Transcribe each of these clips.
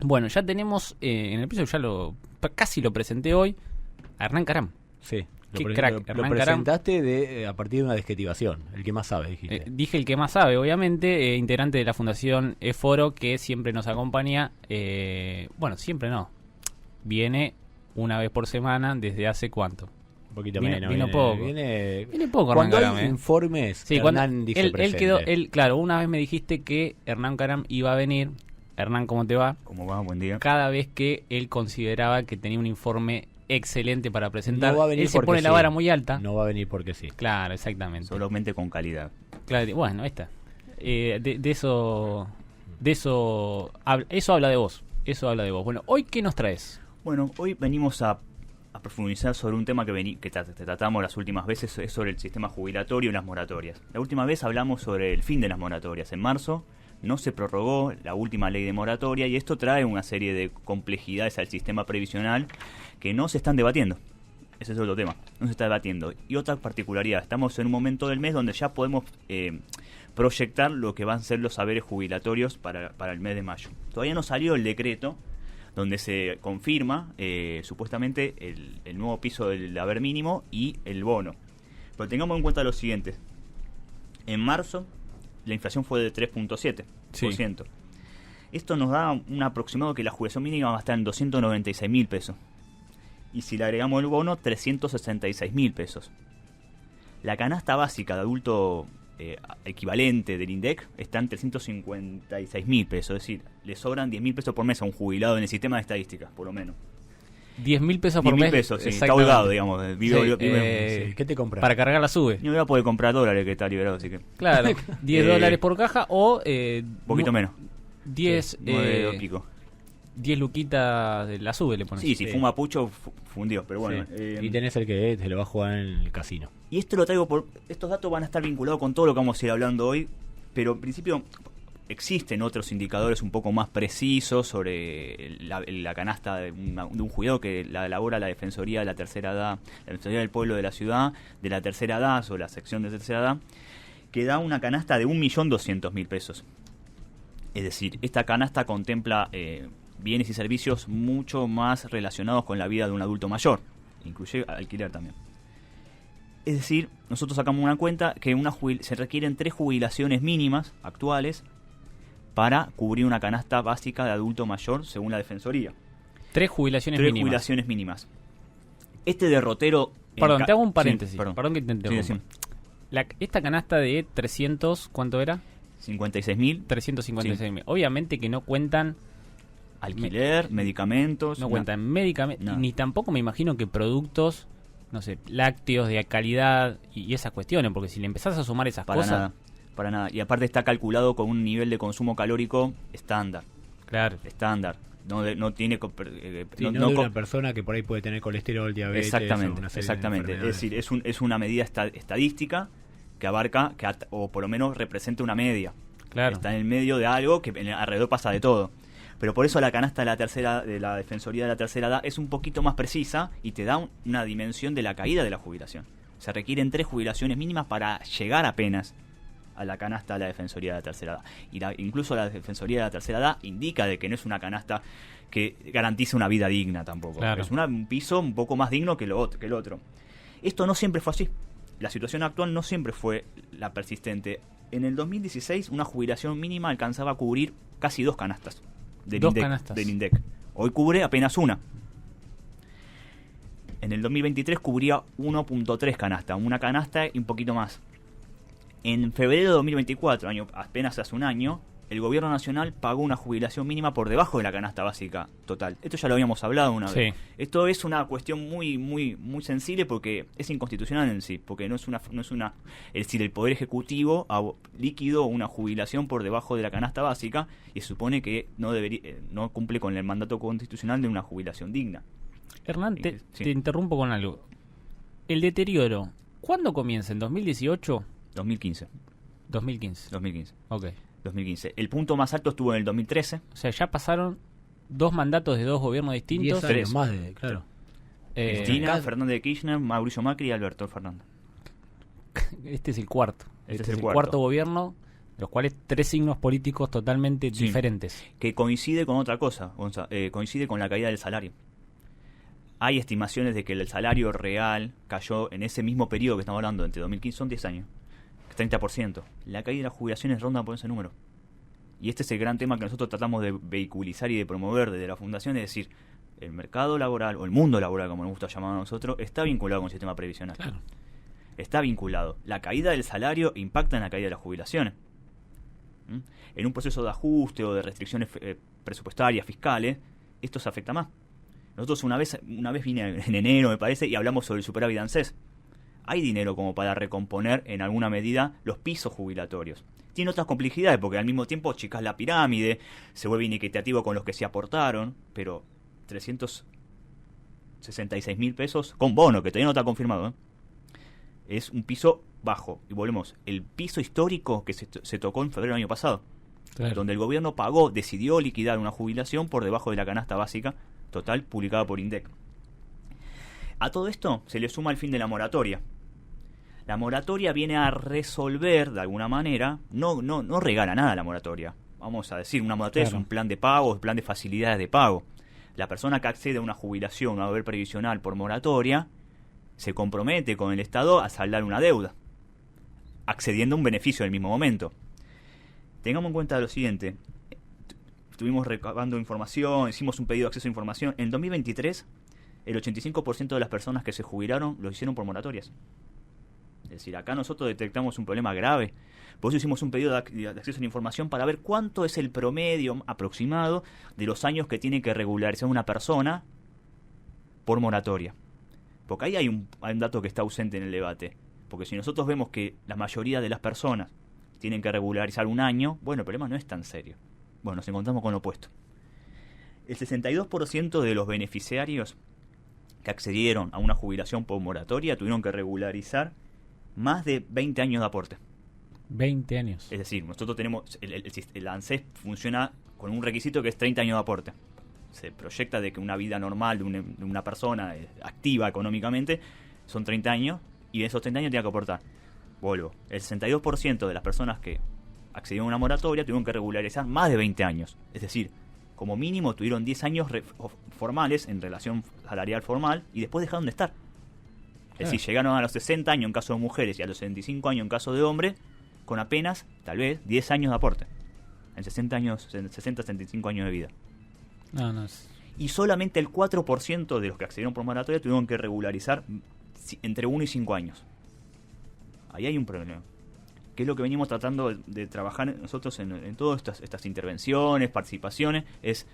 Bueno, ya tenemos, en el episodio casi lo presenté hoy, a Hernán Caram. Sí. Qué Lo crack, Hernán presentaste a partir de una desgetivación, el que más sabe, dijiste. Dije el que más sabe, obviamente, integrante de la Fundación Eforo, que siempre nos acompaña, bueno, siempre no, viene una vez por semana, ¿desde hace cuánto? Un poquito Vino menos. poco. Viene Poco cuando Hernán hay Caram, informes, Sí, Hernán dice él presente. claro, una vez me dijiste que Hernán Caram iba a venir. Hernán, ¿cómo te va? ¿Cómo va? Buen día. Cada vez que él consideraba que tenía un informe excelente para presentar, No va a venir él se porque pone la sí. vara muy alta. No va a venir porque sí. Claro, exactamente. Solamente con calidad. Claro, bueno, ahí está. Eso habla de vos. Eso habla de vos. Bueno, ¿hoy qué nos traes? Bueno, hoy venimos a profundizar sobre un tema que tratamos las últimas veces, es sobre el sistema jubilatorio y las moratorias. La última vez hablamos sobre el fin de las moratorias. En marzo no se prorrogó la última ley de moratoria y esto trae una serie de complejidades al sistema previsional que no se están debatiendo. Ese es otro tema, no se está debatiendo. Y otra particularidad, estamos en un momento del mes donde ya podemos proyectar lo que van a ser los saberes jubilatorios para el mes de mayo. Todavía no salió el decreto donde se confirma supuestamente el nuevo piso del haber mínimo y el bono. Pero tengamos en cuenta lo siguiente. En marzo la inflación fue de 3.7%. Sí. Esto nos da un aproximado que la jubilación mínima va a estar en 296.000 pesos. Y si le agregamos el bono, 366.000 pesos. La canasta básica de adulto equivalente del INDEC está en 356.000 pesos. Es decir, le sobran 10.000 pesos por mes a un jubilado en el sistema de estadísticas, por lo menos. 10.000 pesos por 10.000 mes. pesos, sí, está Exactamente. holgado, digamos. Sí, ¿qué te compras? Para cargar la sube. No voy a poder comprar dólares que está liberado, así que... Claro, 10 dólares por caja o... Un poquito menos. 10 9 y pico. 10 luquitas de la sube le pones. Sí, si fuma pucho, fundió, pero bueno. Sí. Y tenés el que te lo va a jugar en el casino. Y esto lo traigo por... Estos datos van a estar vinculados con todo lo que vamos a ir hablando hoy, pero en principio existen otros indicadores un poco más precisos sobre la canasta de un jubilado que la elabora la Defensoría de la Tercera Edad, la Defensoría del Pueblo de la Ciudad, de la Tercera Edad, o la sección de Tercera Edad, que da una canasta de 1.200.000 pesos. Es decir, esta canasta contempla bienes y servicios mucho más relacionados con la vida de un adulto mayor, incluye alquiler también. Es decir, nosotros sacamos una cuenta que se requieren 3 jubilaciones mínimas actuales para cubrir una canasta básica de adulto mayor según la Defensoría. 3 jubilaciones 3 mínimas. jubilaciones mínimas. Este derrotero... Perdón, te hago un paréntesis. Sí, perdón que te interrumpa. Sí. Esta canasta de 300, ¿cuánto era? 56.000. 356.000. Sí. Obviamente que no cuentan... Alquiler, medicamentos... No cuentan medicamentos, no. Ni tampoco me imagino que productos, no sé, lácteos de calidad y esas cuestiones, porque si le empezás a sumar esas cosas... Para nada. Y aparte está calculado con un nivel de consumo calórico estándar. Claro. Estándar. No tiene... no de una persona que por ahí puede tener colesterol, diabetes... Exactamente. Es decir, es una medida estadística que abarca, o por lo menos representa una media. Claro. Está en el medio de algo que alrededor pasa de todo. Pero por eso la canasta de la Defensoría de la Tercera Edad es un poquito más precisa y te da una dimensión de la caída de la jubilación. Se requieren 3 jubilaciones mínimas para llegar apenas a la canasta de la Defensoría de la Tercera Edad. Y incluso la Defensoría de la Tercera Edad indica de que no es una canasta que garantice una vida digna tampoco. Claro. Es un piso un poco más digno que el otro. Esto no siempre fue así. La situación actual no siempre fue la persistente. En el 2016 una jubilación mínima alcanzaba a cubrir casi 2 canastas del INDEC. Hoy cubre apenas una. En el 2023 cubría 1.3 canastas, una canasta y un poquito más. En febrero de 2024, apenas hace un año, el gobierno nacional pagó una jubilación mínima por debajo de la canasta básica total. Esto ya lo habíamos hablado una vez. Esto es una cuestión muy muy muy sensible porque es inconstitucional en sí, porque no es una es decir, el Poder Ejecutivo liquidó una jubilación por debajo de la canasta básica y se supone que no cumple con el mandato constitucional de una jubilación digna. Hernán, te interrumpo con algo. El deterioro, ¿cuándo comienza? ¿En 2018? 2015. 2015. Ok. 2015. El punto más alto estuvo en el 2013. O sea, ya pasaron 2 mandatos de 2 gobiernos distintos. 10 años más claro. Cristina, Fernández de Kirchner, Mauricio Macri y Alberto Fernández. Este es el cuarto. Este es el cuarto gobierno Los cuales 3 signos políticos totalmente Sí. diferentes. Que coincide con otra cosa, Gonza, coincide con la caída del salario. Hay estimaciones de que el salario real cayó en ese mismo periodo que estamos hablando, entre 2015, son 10 años, 30%. La caída de las jubilaciones ronda por ese número. Y este es el gran tema que nosotros tratamos de vehiculizar y de promover desde la Fundación, es decir, el mercado laboral, o el mundo laboral, como nos gusta llamar a nosotros, está vinculado con el sistema previsional. Claro. Está vinculado. La caída del salario impacta en la caída de las jubilaciones. ¿Mm? En un proceso de ajuste o de restricciones presupuestarias, fiscales, esto se afecta más. Nosotros una vez vine en enero, me parece, y hablamos sobre el superávit de ANSES. Hay dinero como para recomponer en alguna medida los pisos jubilatorios. Tiene otras complejidades porque al mismo tiempo chicas la pirámide, se vuelve inequitativo con los que se aportaron, pero 366.000 pesos con bono, que todavía no está confirmado, es un piso bajo. Y volvemos, el piso histórico que se tocó en febrero del año pasado, Claro. donde el gobierno decidió liquidar una jubilación por debajo de la canasta básica total publicada por INDEC. A todo esto se le suma el fin de la moratoria. La moratoria viene a resolver, de alguna manera, no regala nada la moratoria. Vamos a decir, una moratoria Claro. es un plan de pago, un plan de facilidades de pago. La persona que accede a una jubilación o a haber previsional por moratoria se compromete con el Estado a saldar una deuda, accediendo a un beneficio en el mismo momento. Tengamos en cuenta lo siguiente. Estuvimos recabando información, hicimos un pedido de acceso a información. En 2023, el 85% de las personas que se jubilaron lo hicieron por moratorias. Es decir, acá nosotros detectamos un problema grave. Por eso hicimos un pedido de acceso a la información para ver cuánto es el promedio aproximado de los años que tiene que regularizar una persona por moratoria. Porque ahí hay un dato que está ausente en el debate. Porque si nosotros vemos que la mayoría de las personas tienen que regularizar un año, bueno, el problema no es tan serio. Bueno, nos encontramos con lo opuesto. El 62% de los beneficiarios que accedieron a una jubilación por moratoria tuvieron que regularizar más de 20 años de aporte. 20 años. Es decir, nosotros tenemos, el ANSES funciona con un requisito que es 30 años de aporte. Se proyecta de que una vida normal de una persona activa económicamente son 30 años, y de esos 30 años tiene que aportar. Vuelvo, el 62% de las personas que accedieron a una moratoria tuvieron que regularizar más de 20 años. Es decir, como mínimo tuvieron 10 años formales en relación salarial formal y después dejaron de estar. Es decir, llegaron a los 60 años en caso de mujeres y a los 65 años en caso de hombres con apenas, tal vez, 10 años de aporte. En 60-65 años de vida. No. Y solamente el 4% de los que accedieron por moratoria tuvieron que regularizar entre 1 y 5 años. Ahí hay un problema. Que es lo que venimos tratando de trabajar nosotros en todas estas intervenciones, participaciones, es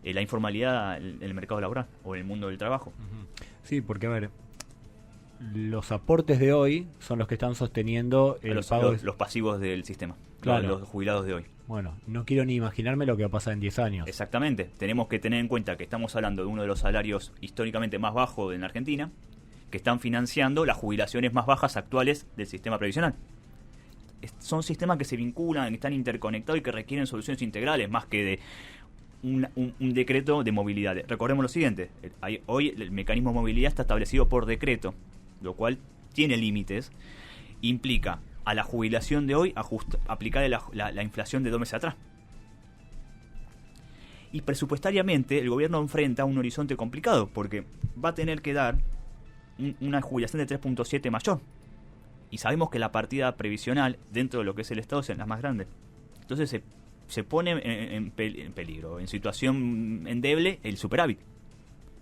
la informalidad en el mercado laboral o en el mundo del trabajo. Sí, porque a ver, los aportes de hoy son los que están sosteniendo el pago. Los pasivos del sistema, Claro. los jubilados de hoy. Bueno, no quiero ni imaginarme lo que va a pasar en 10 años. Exactamente. Tenemos que tener en cuenta que estamos hablando de uno de los salarios históricamente más bajos en Argentina, que están financiando las jubilaciones más bajas actuales del sistema previsional. Son sistemas que se vinculan, que están interconectados y que requieren soluciones integrales más que de un decreto de movilidad. Recordemos lo siguiente, hoy el mecanismo de movilidad está establecido por decreto, lo cual tiene límites, implica a la jubilación de hoy aplicar la inflación de 2 meses atrás. Y presupuestariamente el gobierno enfrenta un horizonte complicado, porque va a tener que dar una jubilación de 3.7 mayor. Y sabemos que la partida previsional dentro de lo que es el Estado es la más grande. Entonces se pone en peligro, en situación endeble, el superávit,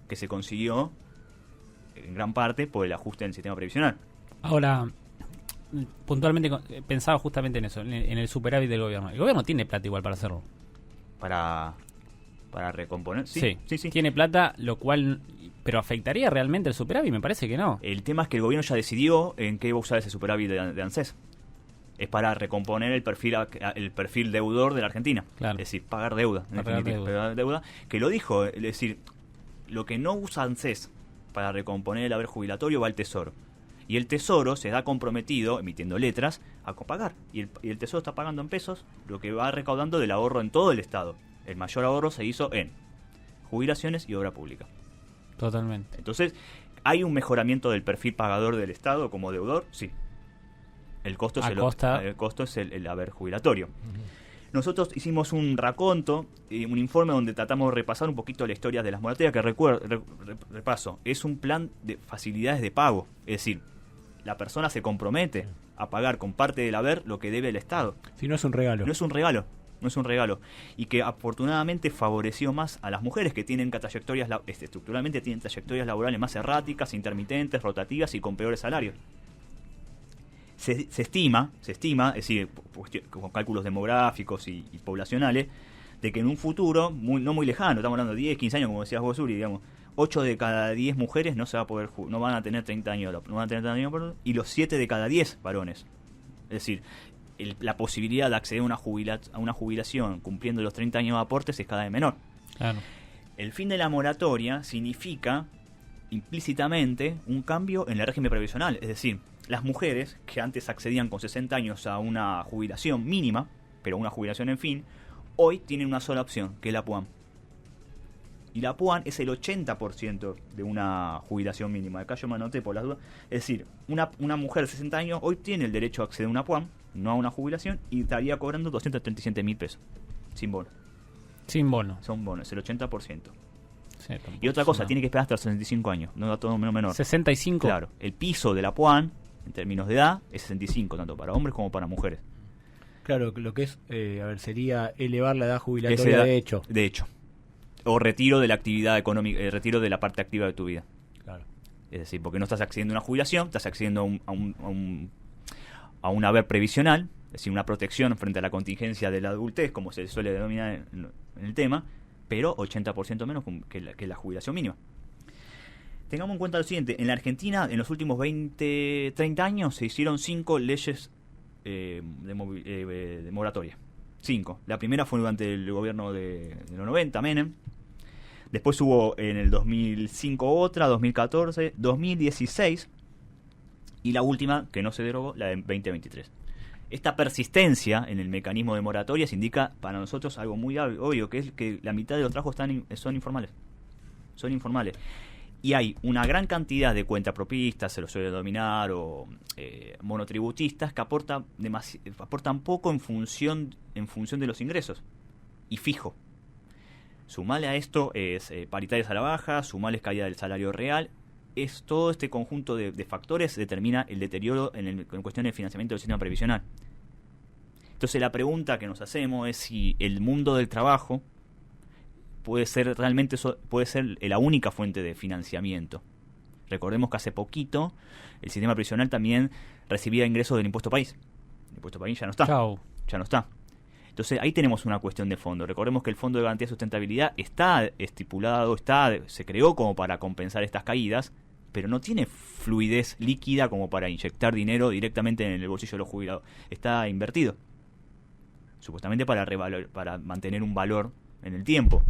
que se consiguió en gran parte por el ajuste en el sistema previsional. Ahora, puntualmente pensaba justamente en eso, en el superávit del gobierno. El gobierno tiene plata igual para hacerlo. Para recomponer. Sí. Tiene plata, lo cual... ¿Pero afectaría realmente el superávit? Me parece que no. El tema es que el gobierno ya decidió en qué va a usar ese superávit de ANSES. Es para recomponer el perfil deudor de la Argentina. Claro. Es decir, pagar deuda. Pagar deuda. Que lo dijo, es decir, lo que no usa ANSES para recomponer el haber jubilatorio va al Tesoro. Y el Tesoro se da comprometido, emitiendo letras, a pagar. Y el Tesoro está pagando en pesos lo que va recaudando del ahorro en todo el Estado. El mayor ahorro se hizo en jubilaciones y obra pública. Totalmente. Entonces, ¿hay un mejoramiento del perfil pagador del Estado como deudor? Sí. El costo a el costo es el haber jubilatorio. Nosotros hicimos un raconto, un informe donde tratamos de repasar un poquito la historia de las moratorias, que repaso, es un plan de facilidades de pago, es decir, la persona se compromete a pagar con parte del haber lo que debe el Estado. Si no es un regalo. No es un regalo. No es un regalo. Y que afortunadamente favoreció más a las mujeres que tienen trayectorias, estructuralmente tienen trayectorias laborales más erráticas, intermitentes, rotativas y con peores salarios. Se estima, es decir, con cálculos demográficos y poblacionales, de que en un futuro, no muy lejano, estamos hablando de 10, 15 años, como decías vos, Uri, digamos, 8 de cada 10 mujeres no se va a poder no van a tener 30 años, y los 7 de cada 10 varones. Es decir, la posibilidad de acceder a una jubilación cumpliendo los 30 años de aportes es cada vez menor. Claro. El fin de la moratoria significa implícitamente un cambio en el régimen previsional, es decir, las mujeres que antes accedían con 60 años a una jubilación mínima, pero una jubilación en fin, hoy tienen una sola opción, que es la PUAM. Y la PUAM es el 80% de una jubilación mínima. Acá yo me anoté por las dudas. Es decir, una mujer de 60 años hoy tiene el derecho a acceder a una PUAM, no a una jubilación, y estaría cobrando 237.000 pesos. Sin bono. Sin bono. Son bonos, el 80%. Sí, Y otra cosa, tiene que esperar hasta los 65 años, no da todo menor. 65. Claro, el piso de la PUAM, en términos de edad, es 65, tanto para hombres como para mujeres. Claro, lo que es, sería elevar la edad jubilatoria de hecho. De hecho. O retiro de la actividad económica, retiro de la parte activa de tu vida. Claro. Es decir, porque no estás accediendo a una jubilación, estás accediendo a un haber previsional, es decir, una protección frente a la contingencia de la adultez, como se suele denominar en el tema, pero 80% menos que la jubilación mínima. Tengamos en cuenta lo siguiente, en la Argentina en los últimos 30 años se hicieron 5 leyes de moratoria. 5. La primera fue durante el gobierno de los 90, Menem. Después hubo en el 2005 otra, 2014, 2016 y la última, que no se derogó, la de 2023. Esta persistencia en el mecanismo de moratorias indica para nosotros algo muy obvio, que es que la mitad de los trabajos son informales. Son informales. Y hay una gran cantidad de cuentapropistas, se los suele denominar, o monotributistas, que aportan poco en función de los ingresos. Y fijo. Sumale a esto es paritarias a la baja, sumale caída del salario real. Todo este conjunto de factores determina el deterioro en cuestión del financiamiento del sistema previsional. Entonces la pregunta que nos hacemos es si el mundo del trabajo puede ser la única fuente de financiamiento. Recordemos que hace poquito el sistema previsional también recibía ingresos del impuesto país. El impuesto país ya no está. Chau. Ya no está. Entonces ahí tenemos una cuestión de fondo. Recordemos que el Fondo de Garantía de Sustentabilidad está estipulado, se creó como para compensar estas caídas, pero no tiene fluidez líquida como para inyectar dinero directamente en el bolsillo de los jubilados. Está invertido. Supuestamente para mantener un valor en el tiempo.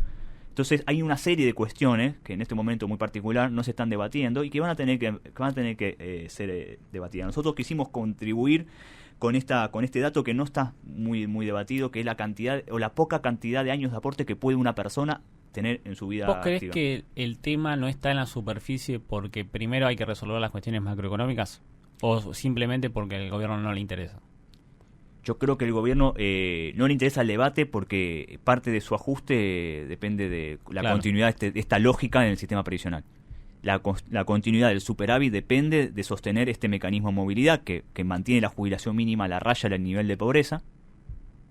Entonces hay una serie de cuestiones que en este momento muy particular no se están debatiendo y que van a tener que ser debatidas. Nosotros quisimos contribuir con este dato que no está muy debatido, que es la cantidad o la poca cantidad de años de aporte que puede una persona tener en su vida ¿Vos crees activa. que el tema no está en la superficie porque primero hay que resolver las cuestiones macroeconómicas o simplemente porque al gobierno no le interesa? Yo creo que el gobierno no le interesa el debate porque parte de su ajuste depende de la continuidad de esta lógica en el sistema previsional. La continuidad del superávit depende de sostener este mecanismo de movilidad que mantiene la jubilación mínima a la raya del nivel de pobreza.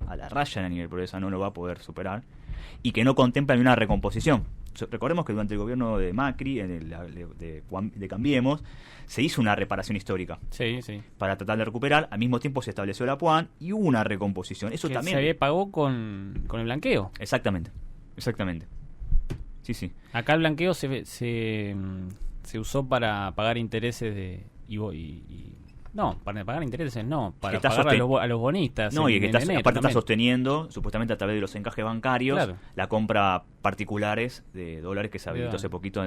A la raya del nivel de pobreza no lo va a poder superar. Y que no contempla ni una recomposición. Recordemos que durante el gobierno de Macri, de Cambiemos, se hizo una reparación histórica. Sí, sí. Para tratar de recuperar, al mismo tiempo se estableció la PUAN y hubo una recomposición. Eso que también. Se pagó con el blanqueo. Exactamente. Sí. Acá el blanqueo se usó para pagar intereses no, para pagar intereses no, para pagar a los bonistas. No, y que aparte está también sosteniendo, supuestamente a través de los encajes bancarios, claro, la compra particulares de dólares que se habilitó hace poquito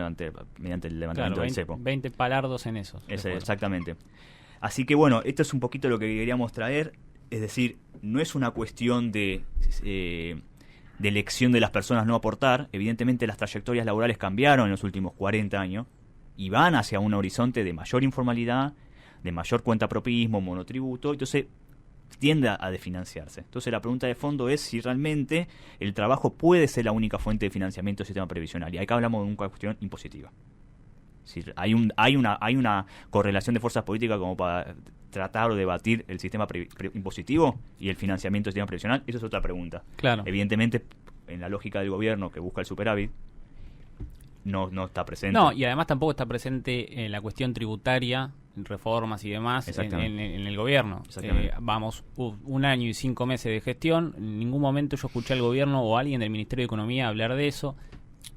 mediante el levantamiento del cepo. 20 palardos en eso. Exactamente. Así que bueno, esto es un poquito lo que queríamos traer, es decir, no es una cuestión de elección de las personas no aportar. Evidentemente las trayectorias laborales cambiaron en los últimos 40 años y van hacia un horizonte de mayor informalidad, de mayor cuentapropismo, monotributo, entonces tiende a desfinanciarse. Entonces la pregunta de fondo es si realmente el trabajo puede ser la única fuente de financiamiento del sistema previsional. Y acá hablamos de una cuestión impositiva. Si hay una correlación de fuerzas políticas como para tratar o debatir el sistema impositivo y el financiamiento del sistema previsional, eso es otra pregunta. Claro. Evidentemente, en la lógica del gobierno que busca el superávit, no está presente. No, y además tampoco está presente en la cuestión tributaria, reformas y demás en el gobierno. Vamos, un año y 5 meses de gestión, en ningún momento yo escuché al gobierno o a alguien del Ministerio de Economía hablar de eso.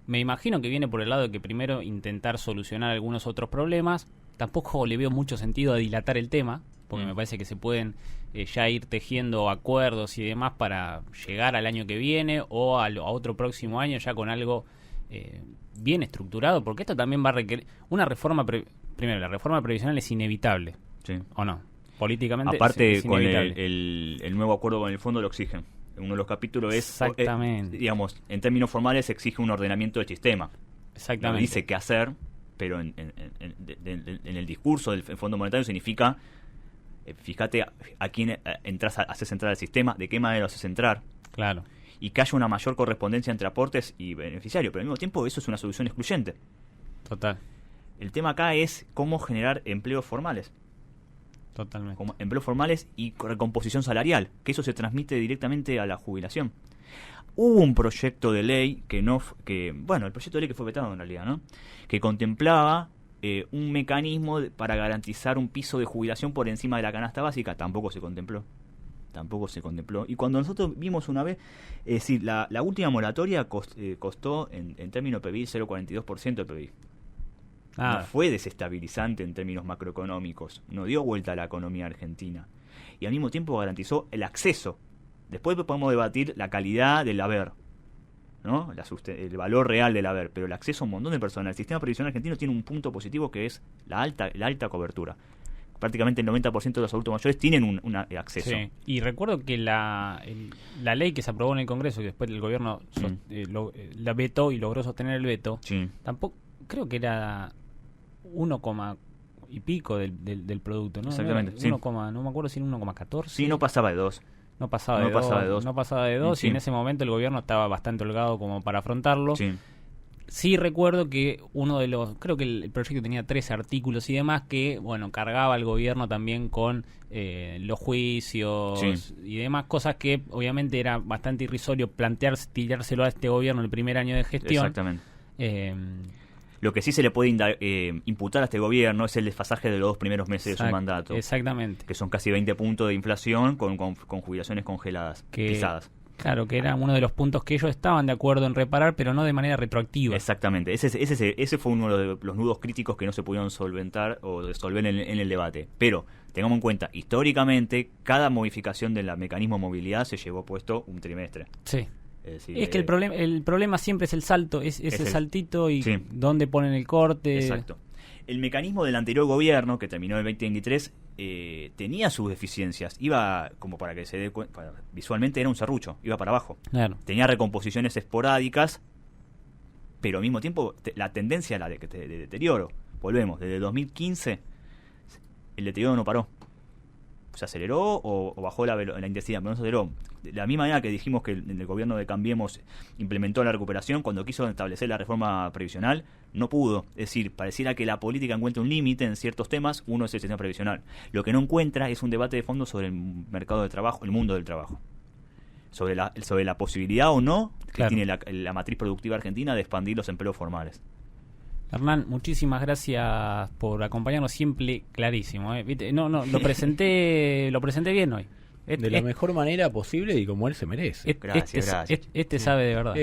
Me imagino que viene por el lado de que primero intentar solucionar algunos otros problemas. Tampoco le veo mucho sentido a dilatar el tema, porque me parece que se pueden ya ir tejiendo acuerdos y demás para llegar al año que viene o a otro próximo año ya con algo bien estructurado, porque esto también va a requerir una reforma. Primero, la reforma previsional es inevitable, sí. ¿O no? Políticamente aparte es con inevitable. el nuevo acuerdo con el fondo lo exigen. Uno de los capítulos es, exactamente, digamos, en términos formales exige un ordenamiento del sistema. Exactamente. No dice qué hacer, pero en el discurso del Fondo Monetario significa, fíjate a quién haces entrar al sistema, de qué manera lo haces entrar. Claro. Y que haya una mayor correspondencia entre aportes y beneficiarios, pero al mismo tiempo eso es una solución excluyente. Total. El tema acá es cómo generar empleos formales. Totalmente. Como empleos formales y recomposición salarial, que eso se transmite directamente a la jubilación. Hubo un proyecto de ley el proyecto de ley que fue vetado en realidad, ¿no? Que contemplaba un mecanismo para garantizar un piso de jubilación por encima de la canasta básica. Tampoco se contempló. Y cuando nosotros vimos una vez, es decir, la última moratoria costó en términos PBI 0,42% del PBI. No fue desestabilizante en términos macroeconómicos, no dio vuelta a la economía argentina y al mismo tiempo garantizó el acceso. Después podemos debatir la calidad del haber, ¿no? El valor real del haber, pero el acceso a un montón de personas. El sistema previsional argentino tiene un punto positivo que es la alta cobertura. Prácticamente el 90% de los adultos mayores tienen un acceso. Sí. Y recuerdo que la ley que se aprobó en el Congreso y después el gobierno la vetó y logró sostener el veto, sí. Tampoco creo que era 1, y pico del producto, ¿no? Exactamente. No me acuerdo si era 1,14. Sí, no pasaba de 2. No pasaba de 2 sí. Y en ese momento el gobierno estaba bastante holgado como para afrontarlo. Sí. Sí recuerdo que creo que el proyecto tenía 13 artículos y demás que, cargaba al gobierno también con los juicios y demás, cosas que obviamente era bastante irrisorio tirárselo a este gobierno el primer año de gestión. Exactamente. Lo que sí se le puede imputar a este gobierno es el desfasaje de los 2 primeros meses de su mandato. Exactamente. Que son casi 20 puntos de inflación con jubilaciones congeladas, pisadas. Claro, que era uno de los puntos que ellos estaban de acuerdo en reparar, pero no de manera retroactiva. Exactamente. Ese fue uno de los nudos críticos que no se pudieron solventar o resolver en el debate. Pero tengamos en cuenta, históricamente, cada modificación del mecanismo de movilidad se llevó puesto un trimestre. Sí. Es que el problema siempre es el salto, ese saltito y dónde ponen el corte. Exacto. El mecanismo del anterior gobierno, que terminó en el 2023, tenía sus deficiencias. Iba, como para que se dé cuenta, visualmente era un serrucho, iba para abajo. Claro. Tenía recomposiciones esporádicas, pero al mismo tiempo la tendencia era de deterioro. Volvemos, desde 2015 el deterioro no paró. ¿Se aceleró o bajó la intensidad? Pero no se aceleró. De la misma manera que dijimos que el gobierno de Cambiemos implementó la recuperación, cuando quiso establecer la reforma previsional, no pudo. Es decir, pareciera que la política encuentra un límite en ciertos temas, uno es el sistema previsional. Lo que no encuentra es un debate de fondo sobre el mercado del trabajo, el mundo del trabajo. Sobre la posibilidad o no que tiene la matriz productiva argentina de expandir los empleos formales. Hernán, muchísimas gracias por acompañarnos, siempre clarísimo. ¿Viste? No, lo presenté bien hoy. De la mejor manera posible y como él se merece. Gracias. Este sabe de verdad.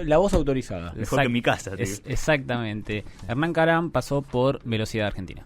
La voz autorizada. Mejor que en mi casa. Exactamente. Hernán Caram pasó por Velocidad Argentina.